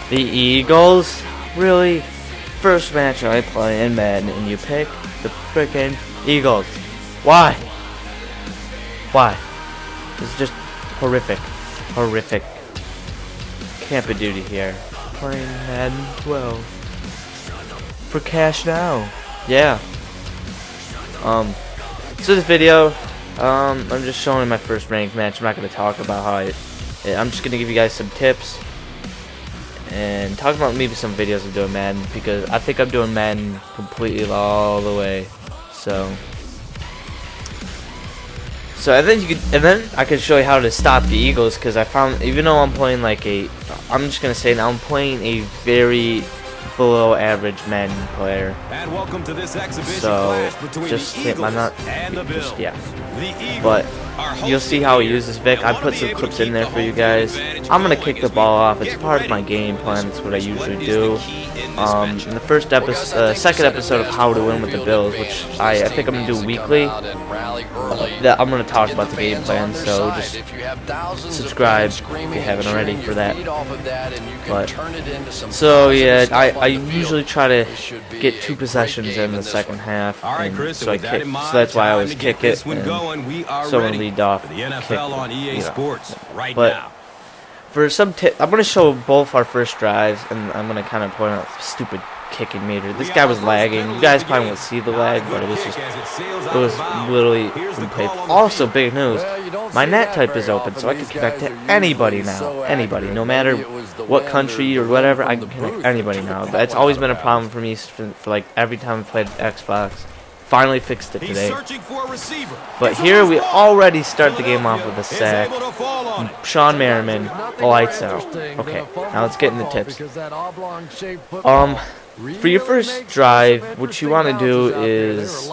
The Eagles? Really? First match I play in Madden and you pick the frickin' Eagles. Why? Why? It's just horrific. Horrific. Camp of duty here. Playing Madden 12. For cash now. Yeah. So this video, I'm just showing my first ranked match. I'm not going to talk about how I'm just going to give you guys some tips and talk about maybe some videos of doing Madden, because I think I'm doing Madden completely all the way. So and then I could show you how to stop the Eagles, because I found, even though I'm playing like I'm just gonna say now I'm playing a very below average Madden player. And welcome to this exhibition clash between the Eagles and the Bills. Yeah. But you'll see how he uses Vic. I put some clips in there for you guys. I'm gonna kick the ball off. It's part of my game plan. It's what I usually do. In the first episode, second episode of How to Win with the Bills, which I think I'm gonna do weekly. That I'm gonna talk about the game plan. So just subscribe if you haven't already for that. But so yeah, I usually try to get 2 possessions in the second half, and so I kick. So that's why I always kick it. And someone lead off, kick, but for some tip, I'm going to show both our first drives, and I'm going to kind of point out stupid kicking meter. This guy was lagging. You guys probably won't see the lag, but it was literally complete. Also, big news, my net type is open, so I can connect to anybody now. Anybody, no matter what country or whatever, I can connect to anybody now. That's always been a problem for me for like every time I played Xbox. Finally fixed it today. But here we already start the game off with a sack. Sean Merriman, lights out. Okay, now let's get in the tips. For your first drive, what you want to do is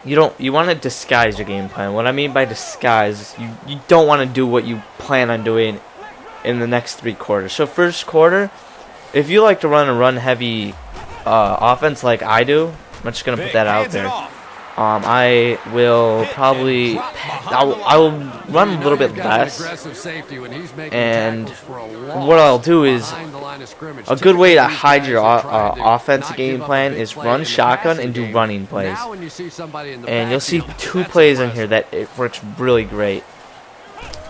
you want to disguise your game plan. What I mean by disguise, you don't want to do what you plan on doing in the next 3 quarters. So first quarter, if you like to run a run heavy offense like I do, I'm just gonna put that out there. I will probably I will run a little bit less, and what I'll do is a good way to hide your offensive game plan is run shotgun and do running plays. And you'll see 2 plays in here that it works really great.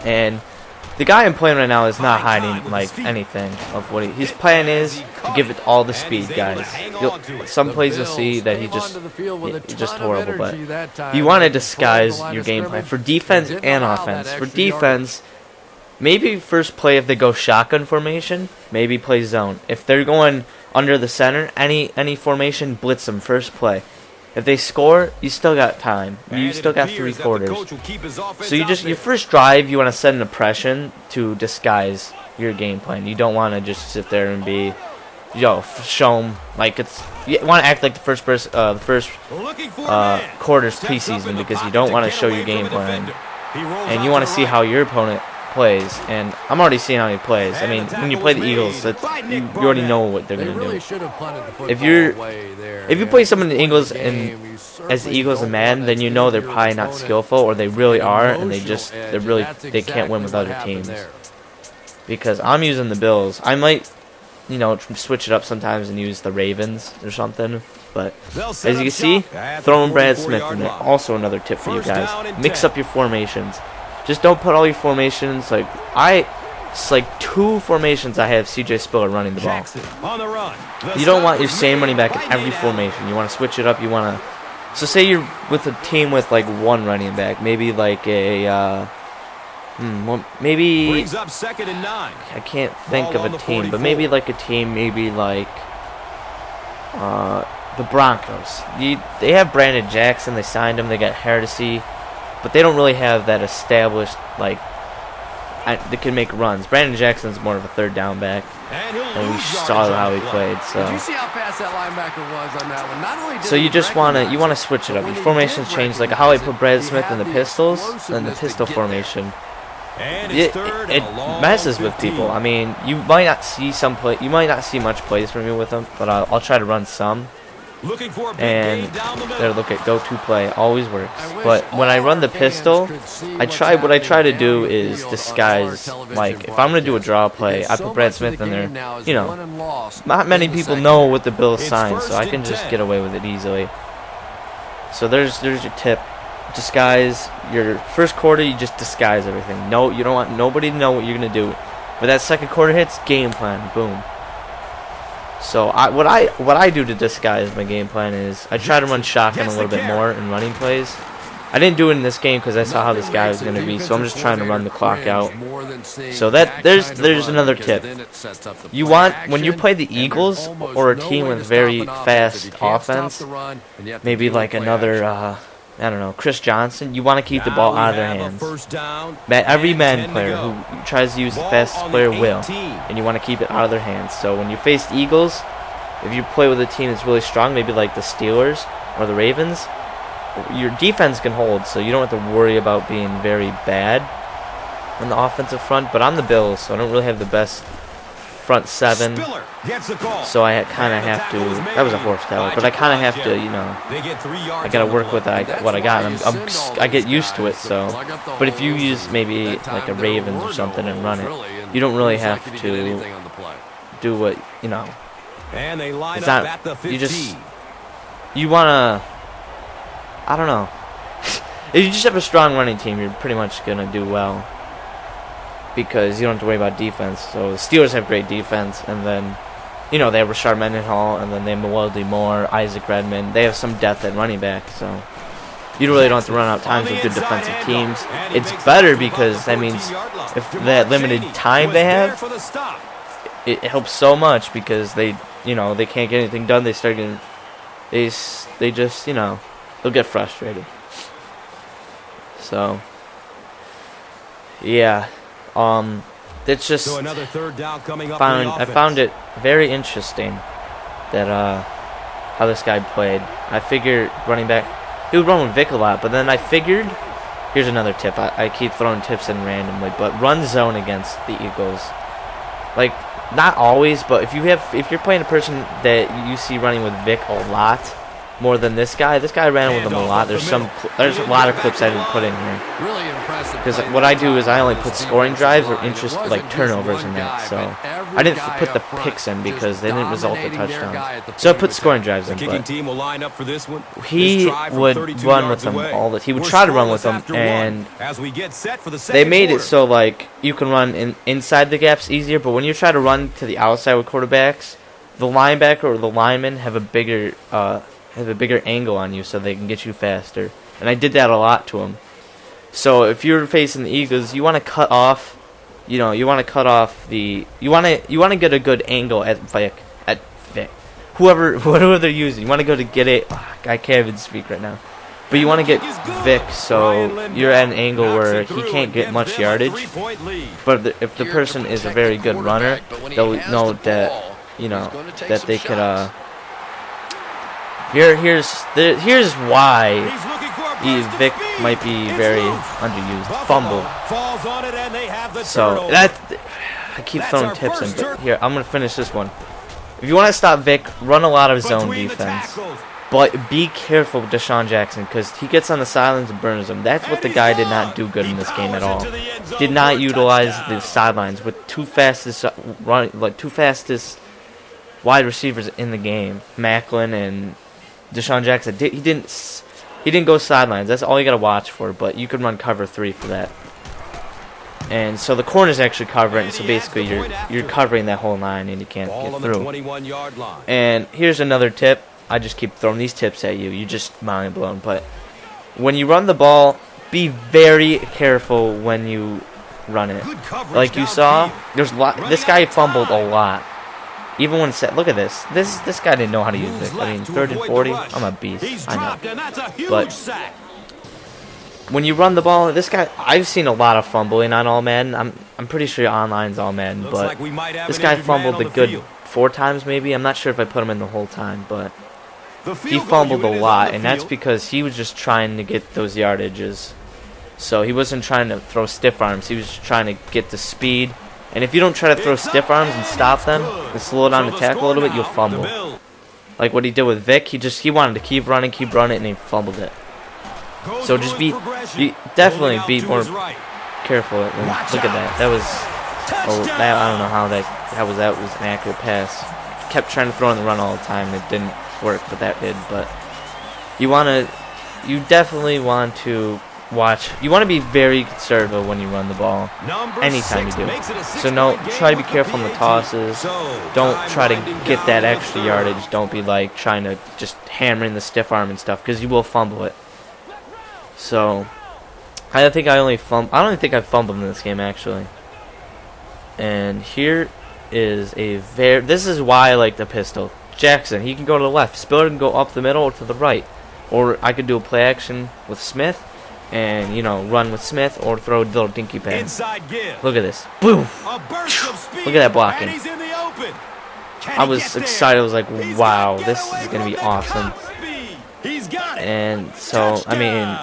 And the guy I'm playing right now is not hiding like anything of what his plan is to give it all the speed, guys. Some plays you'll see that he's just horrible, but you want to disguise your game plan for defense and offense. For defense, maybe first play if they go shotgun formation, maybe play zone. If they're going under the center, any formation, blitz them first play. If they score, you still got time. You still got 3 quarters. So your first drive, you want to set an impression to disguise your game plan. You don't want to just sit there and be, show them like it's. You want to act like the first quarter's preseason, because you don't want to show your game plan, and you want to see how your opponent plays. And I'm already seeing how he plays. I mean, when you play the Eagles, you already know what they're gonna do. If you play someone in the Eagles as the Eagles in Madden, then you know they're probably not skillful, or they really are, and they can't win with other teams. Because I'm using the Bills. I might, switch it up sometimes and use the Ravens or something. But as you can see, throwing Brad Smith in there. Also another tip for you guys: mix up your formations. Just don't put all your formations it's like 2 formations I have CJ Spiller running the ball. You don't want your same running back in every formation. You want to switch it up. So say you're with a team with like 1 running back, maybe like maybe I can't think of a team, but maybe like a team, maybe like the Broncos. They have Brandon Jackson. They signed him. They got Hardesty. But they don't really have that established, they can make runs. Brandon Jackson's more of a 3rd down back, and we saw how he played. So, did you see how fast that linebacker was on that one? Not only so you just want to switch it up. Your formations change, like how I put Brad Smith in the pistols and the pistol formation. It messes with people. I mean, you might not see much plays from me with them, but I'll try to run some. and there, look at go-to play, always works. But when I run the pistol, what I try to do is disguise. Like if I'm gonna do a draw play, I put Brad Smith in there. You know, not many people know what the Bills signed, so I can just get away with it easily. So there's your tip. Disguise your first quarter. You just disguise everything. No, you don't want nobody to know what you're gonna do. But that second quarter hits, game plan, boom. So what I do to disguise my game plan is I try to run shotgun a little bit more in running plays. I didn't do it in this game because I saw how this guy was gonna be, so I'm just trying to run the clock out. So that there's another tip. You want, when you play the Eagles or a team with very fast offense, maybe like another I don't know, Chris Johnson, you want to keep the ball out of their hands. Every Madden player who tries to use the fastest player will, and you want to keep it out of their hands. So when you face the Eagles, if you play with a team that's really strong, maybe like the Steelers or the Ravens, your defense can hold, so you don't have to worry about being very bad on the offensive front. But I'm the Bills, so I don't really have the best front seven, so I kind of have to. That was a horse tower, but I kind of have to, you know, I gotta work with what I got. I get used to it. So, but if you use maybe like a Ravens or something and run it, you don't really have to do what, you know. It's not. You wanna. I don't know. If you just have a strong running team, you're pretty much gonna do well, because you don't have to worry about defense. So the Steelers have great defense, and then, you know, they have Rashard Mendenhall, and then they have Mewelde Moore, Isaac Redmond. They have some depth at running back, so you really don't have to run out times with good defensive teams. It's better because that means if that limited time they have, it helps so much, because they, you know, they can't get anything done. They start getting, they just, you know, they'll get frustrated. So yeah. It's just I found it very interesting that how this guy played. I figured running back, he would run with Vic a lot, but then I figured, here's another tip. I keep throwing tips in randomly, but run zone against the Eagles. Like, not always, but if you're playing a person that you see running with Vic a lot, more than this guy ran with him a lot. There's a lot of clips I didn't put in here. Really impressive. Because what I do is I only put scoring drives or like turnovers in that. So I didn't put the picks in because they didn't result in touchdowns. So I put scoring drives in. But he would run with them all the. He would try to run with them, and they made it so like you can run inside the gaps easier. But when you try to run to the outside with quarterbacks, the linebacker or the lineman have a bigger angle on you, so they can get you faster. And I did that a lot to him. So if you're facing the Eagles, you want to cut off, you know, you want to cut off the, you want to get a good angle at Vic, whoever they're using. You want to go to get it. I can't even speak right now. But you want to get Vic so you're at an angle where he can't get much yardage. But if the person is a very good runner, they'll know that, you know, that they could. Here's why Vic might be very underused. Fumble. So I keep throwing tips in, but here I'm gonna finish this one. If you want to stop Vic, run a lot of zone defense, but be careful with Deshaun Jackson, because he gets on the sidelines and burns them. That's what the guy did not do good in this game at all. Did not utilize the sidelines with two fastest wide receivers in the game, Macklin and Deshaun Jackson. He didn't go sidelines. That's all you got to watch for, but you can run cover 3 for that. And so the corners actually cover it, and so basically you're covering that whole line and you can't get through. And here's another tip. I just keep throwing these tips at you. You just mind blown. But when you run the ball, be very careful when you run it. Like you saw, this guy fumbled a lot. Even when set, look at this. This guy didn't know how to use it. I mean, 3rd and 40. I'm a beast. I know. But when you run the ball, this guy, I've seen a lot of fumbling on All Madden. I'm pretty sure online's All Madden, but this guy fumbled a good 4 times maybe. I'm not sure if I put him in the whole time, but he fumbled a lot, and that's because he was just trying to get those yardages. So he wasn't trying to throw stiff arms. He was just trying to get the speed. And if you don't try to throw stiff arms and stop them and slow down the tackle a little bit, you'll fumble. like what he did with Vic. He wanted to keep running, and he fumbled it. So just definitely be more careful. Look at that. That was, I don't know how that was an accurate pass. Kept trying to throw in the run all the time. It didn't work, but that did. But you definitely want to watch. You want to be very conservative when you run the ball. Anytime you do. So try to be careful on the tosses. Don't try to get that extra yardage. Don't be like trying to just hammer in the stiff arm and stuff, because you will fumble it. So I don't think I've fumbled in this game actually. And here is this is why I like the pistol. Jackson, he can go to the left. Spiller can go up the middle or to the right. Or I could do a play action with Smith and, run with Smith, or throw a little dinky pass. Look at this. Boom! Look at that blocking. I was excited. I was like, wow, this is going to be awesome. And so, I mean,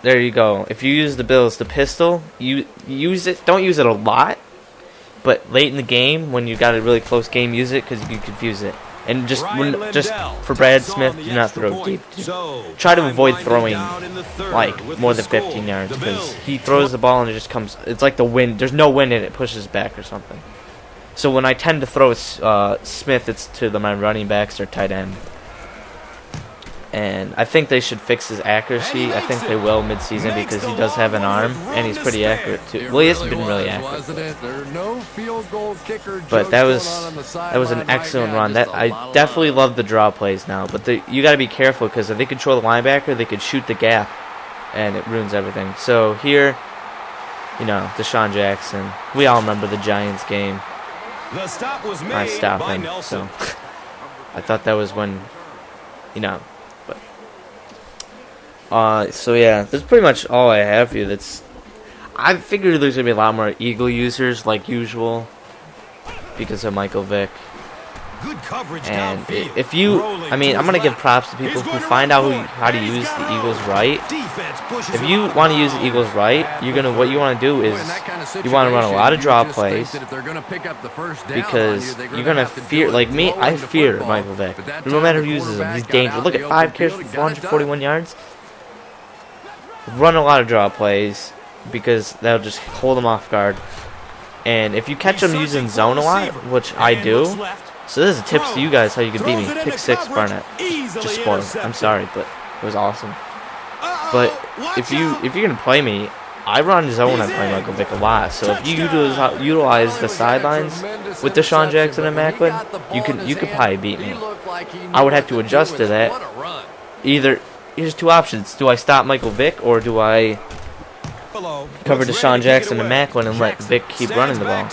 there you go. If you use the pistol, you use it. Don't use it a lot, but late in the game, when you got a really close game, use it, because you can confuse it. And just for Brad Smith, do not throw deep. Try to avoid throwing like more than 15 yards, because he throws the ball and it just comes. It's like the wind. There's no wind and it pushes back or something. So when I tend to throw Smith, it's to my running backs or tight end. And I think they should fix his accuracy. I think they will mid-season, because he does have an arm, and he's pretty accurate too. Well, he hasn't been really accurate. But that was an excellent run. I definitely love the draw plays now. But you got to be careful, because if they control the linebacker, they could shoot the gap, and it ruins everything. So here, Deshaun Jackson. We all remember the Giants game. I stopped him. So I thought that was when, so yeah, that's pretty much all I have for you. I figured there's gonna be a lot more Eagle users like usual because of Michael Vick. Good coverage. And I'm gonna give props to people who find out how to use the Eagles right. If you want to use the Eagles right, what you want to do is you want to run a lot of draw plays, because you're gonna fear. Like me, I fear Michael Vick. No matter who uses him, he's dangerous. Look at 5 carries for 441 yards. Run a lot of draw plays, because that'll just hold them off guard. And if you catch them using zone a lot, which I do, so this is tips to you guys how you can beat me. Pick 6, Barnett. Just spoiled. I'm sorry, but it was awesome. But if you're gonna play me, I run zone and play Michael Vick a lot. So if you utilize the sidelines with Deshaun Jackson and Macklin, you could probably beat me. I would have to adjust to that. Here's 2 options. Do I stop Michael Vick, or do I cover Deshaun Jackson and Macklin and let Vick keep running the ball?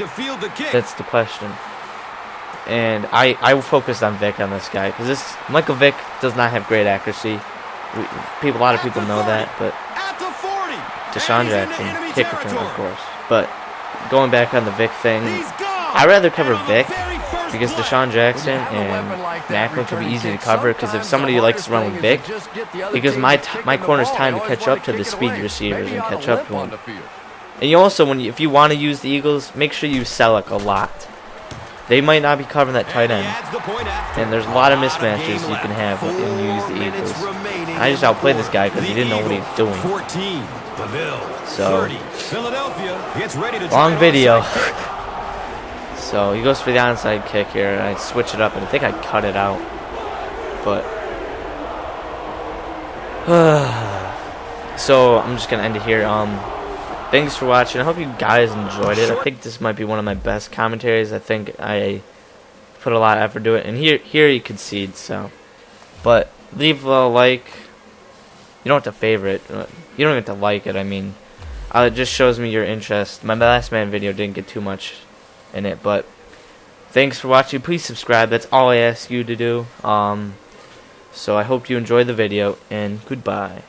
That's the question. And I focused on Vick on this guy, because Michael Vick does not have great accuracy. A lot of people know that, but Deshaun Jackson, kick return, of course. But going back on the Vick thing, I'd rather cover Vick, because Deshaun Jackson and Macklin can be easy to cover, because if somebody likes to run with Vick, because my corner's time to catch up to the speed receivers and catch up to them. And you also, if you want to use the Eagles, make sure you Selleck a lot. They might not be covering that tight end, and there's a lot of mismatches you can have when you use the Eagles. I just outplayed this guy because he didn't know what he was doing. So, long video. So he goes for the onside kick here, and I switch it up, and I think I cut it out. But so I'm just gonna end it here. Thanks for watching. I hope you guys enjoyed it. I think this might be one of my best commentaries. I think I put a lot of effort into it, and here you concede. So, but leave a like. You don't have to favorite. You don't have to like it. I mean, it just shows me your interest. My last man video didn't get too much in it, but thanks for watching. Please subscribe. That's all I ask you to do. So I hope you enjoyed the video, and goodbye.